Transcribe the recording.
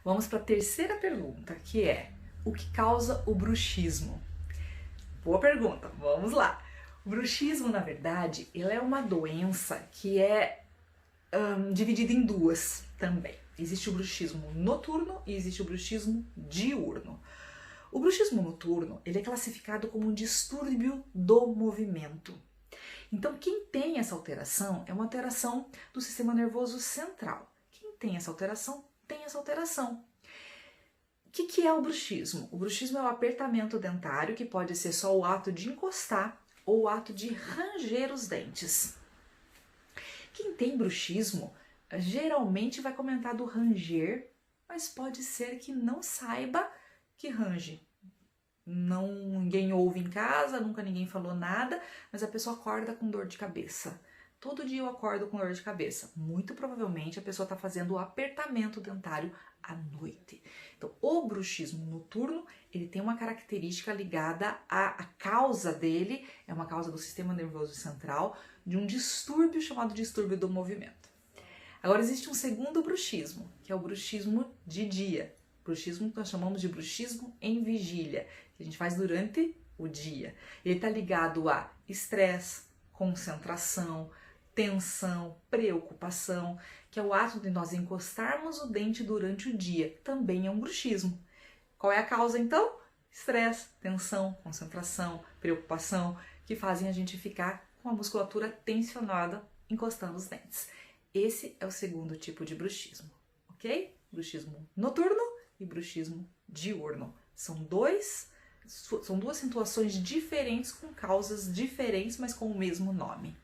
Vamos para a terceira pergunta, que é: o que causa o bruxismo? Boa pergunta, vamos lá. O bruxismo, na verdade, ele é uma doença que é dividida em duas também. Existe o bruxismo noturno e existe o bruxismo diurno. O bruxismo noturno, ele é classificado como um distúrbio do movimento. Então, quem tem essa alteração é uma alteração do sistema nervoso central. Quem tem essa alteração, tem essa alteração. O que é o bruxismo? O bruxismo é o apertamento dentário, que pode ser só o ato de encostar ou o ato de ranger os dentes. Quem tem bruxismo geralmente vai comentar do ranger, mas pode ser que não saiba que range. Ninguém ouve em casa, nunca ninguém falou nada, mas a pessoa acorda com dor de cabeça. Todo dia eu acordo com dor de cabeça. Muito provavelmente a pessoa está fazendo o apertamento dentário à noite. Então, o bruxismo noturno, ele tem uma característica ligada à causa dele, é uma causa do sistema nervoso central, de um distúrbio chamado distúrbio do movimento. Agora, existe um segundo bruxismo, que é o bruxismo de dia. Bruxismo que nós chamamos de bruxismo em vigília, que a gente faz durante o dia. Ele está ligado a estresse, concentração, tensão, preocupação, que é o ato de nós encostarmos o dente durante o dia. Também é um bruxismo. Qual é a causa então? Estresse, tensão, concentração, preocupação, que fazem a gente ficar com a musculatura tensionada encostando os dentes. Esse é o segundo tipo de bruxismo, ok? Bruxismo noturno e bruxismo diurno. São duas situações diferentes com causas diferentes, mas com o mesmo nome.